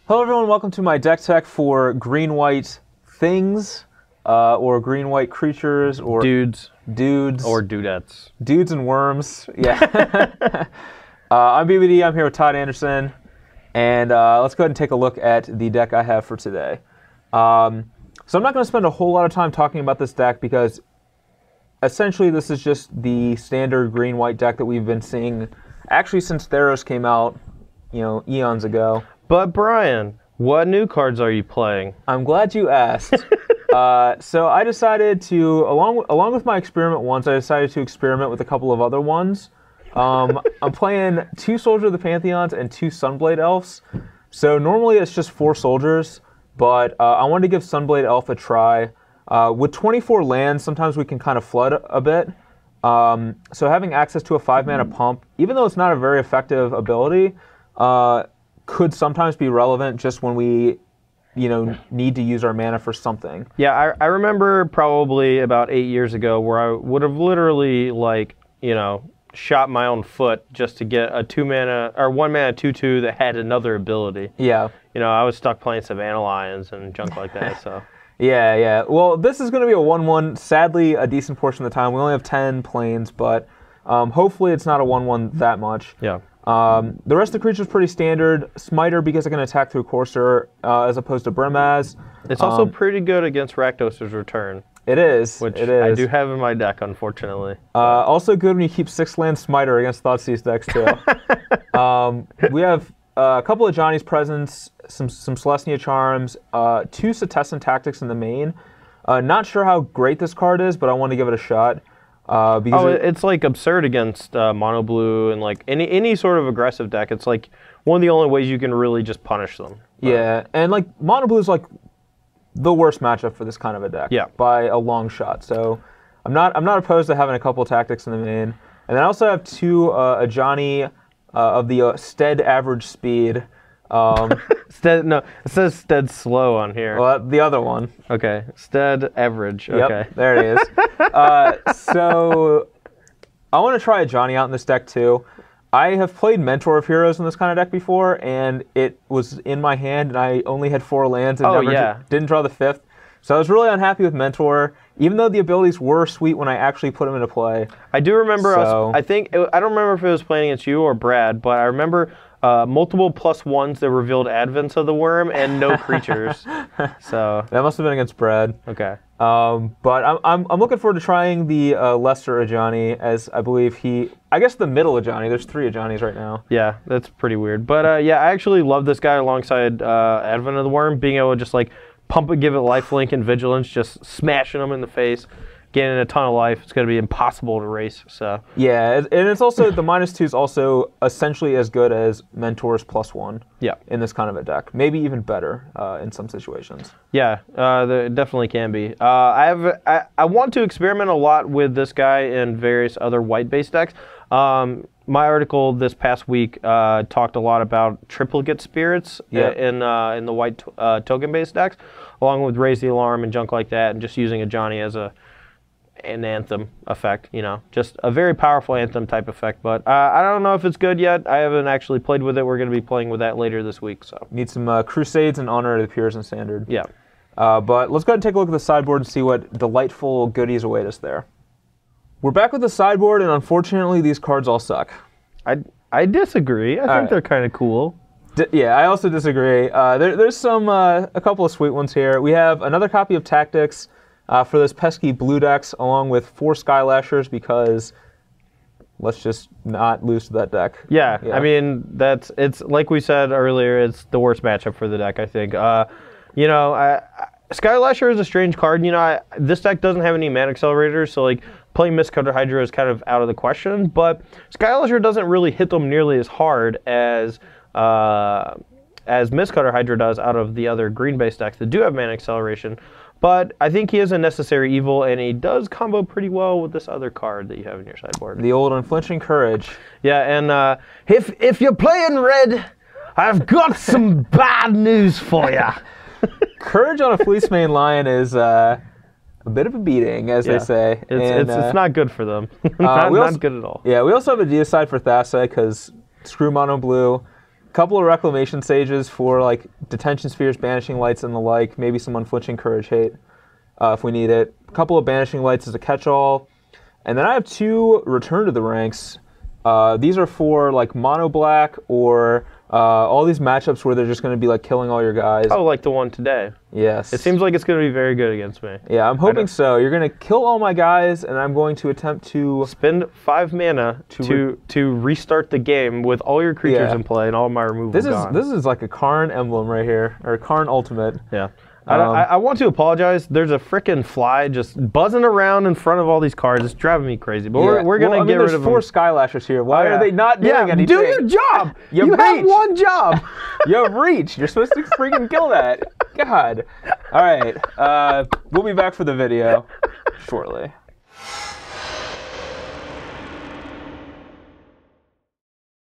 Hello everyone, welcome to my deck tech for green-white things, or green-white creatures, or dudes. Or dudettes. Dudes and worms, yeah. I'm BBD, I'm here with Todd Anderson, and let's go ahead and take a look at the deck I have for today. So I'm not going to spend a whole lot of time talking about this deck because essentially this is just the standard green-white deck that we've been seeing actually since Theros came out, eons ago. But Brian, what new cards are you playing? I'm glad you asked. So I decided to, along with my experiment ones, I decided to experiment with a couple of other ones. I'm playing 2 Soldier of the Pantheons and 2 Sunblade Elves. So normally it's just 4 soldiers, but I wanted to give Sunblade Elf a try. With 24 lands, sometimes we can kind of flood a bit. So having access to a 5-mana pump, even though it's not a very effective ability, could sometimes be relevant just when we, need to use our mana for something. Yeah, I remember probably about 8 years ago where I would have literally, shot my own foot just to get a 2-mana, or 1-mana 2/2 that had another ability. Yeah. I was stuck playing Savannah Lions and junk like that, so. Yeah. Well, this is going to be a 1/1. Sadly, a decent portion of the time. We only have 10 planes, but hopefully it's not a 1/1 that much. Yeah. The rest of the creatures pretty standard. Smiter because I can attack through Courser as opposed to Brimaz. It's also pretty good against Rakdos's Return. It is. Which it is. I do have in my deck, unfortunately. Also good when you keep 6-land Smiter against Thoughtseize decks too. We have a couple of Johnny's Presents, some Celestia Charms, 2 Setessan Tactics in the main. Not sure how great this card is, but I want to give it a shot. Because it's like absurd against mono blue and like any sort of aggressive deck. It's like one of the only ways you can really just punish them. Yeah, and like mono blue is like the worst matchup for this kind of a deck. Yeah. By a long shot. So I'm not opposed to having a couple tactics in the main. And then I also have 2 Ajani of the Stead average speed. Stead, no, it says Stead slow on here. Well, the other one. Okay, Stead average. Yep, okay, there it is. So I want to try Ajani out in this deck too. I have played Mentor of Heroes in this kind of deck before, and it was in my hand, and I only had 4 lands and didn't draw the 5th. So I was really unhappy with Mentor, even though the abilities were sweet when I actually put them into play. I do remember I don't remember if it was playing against you or Brad, but I remember multiple +1s that revealed Advents of the Worm and no creatures. So that must have been against Brad. Okay. But I'm looking forward to trying the lesser Ajani, as I believe I guess the middle Ajani. There's 3 Ajanis right now. Yeah, that's pretty weird. But yeah, I actually love this guy alongside Advent of the Worm, being able to just like pump it, give it lifelink and vigilance, just smashing them in the face, getting a ton of life. It's going to be impossible to race. So yeah, and it's also the -2 is also essentially as good as Mentor's +1. Yeah. In this kind of a deck, maybe even better in some situations. Yeah, there definitely can be. I want to experiment a lot with this guy in various other white-based decks. My article this past week talked a lot about triplicate spirits in the white token-based decks, along with Raise the Alarm and junk like that, and just using Ajani as an anthem effect, just a very powerful anthem type effect. But I don't know if it's good yet. I haven't actually played with it. We're going to be playing with that later this week. So need some Crusades in honor of the Pures and Standard. Yeah. But let's go ahead and take a look at the sideboard and see what delightful goodies await us there. We're back with the sideboard, and unfortunately, these cards all suck. I disagree. I think they're kind of cool. Yeah, I also disagree. There's a couple of sweet ones here. We have another copy of Tactics for those pesky blue decks, along with 4 Skylashers, because let's just not lose to that deck. Yeah. I mean, it's like we said earlier, it's the worst matchup for the deck, I think. Skylasher is a strange card. This deck doesn't have any mana accelerators, so like playing Mistcutter Hydra is kind of out of the question. But Skylasher doesn't really hit them nearly as hard as Mistcutter Hydra does out of the other green-based decks that do have mana acceleration. But I think he is a necessary evil, and he does combo pretty well with this other card that you have in your sideboard. The old Unflinching Courage. Yeah, and if you're playing red, I've got some bad news for you. Courage on a Fleecemane Lion is a bit of a beating, as they say. It's not good for them. not good at all. Yeah, we also have a Deicide for Thassa, because screw mono blue. couple of Reclamation Sages for like Detention Spheres, Banishing Lights, and the like. Maybe some Unflinching Courage Hate if we need it. A couple of Banishing Lights as a catch-all. And then I have 2 Return to the Ranks. These are for like mono black or all these matchups where they're just going to be like killing all your guys. Oh, like the one today. Yes. It seems like it's going to be very good against me. Yeah, I'm hoping so. You're going to kill all my guys, and I'm going to attempt to spend 5 mana to restart the game with all your creatures in play and all my removal gone. This is like a Karn emblem right here, or a Karn ultimate. Yeah. I want to apologize. There's a frickin' fly just buzzing around in front of all these cards. It's driving me crazy. But we're going to get rid of them. There's 4 Skylashers here. Why are they not doing anything? Do your job! You have one job! You have reach. You're supposed to freaking kill that. God. All right. We'll be back for the video shortly.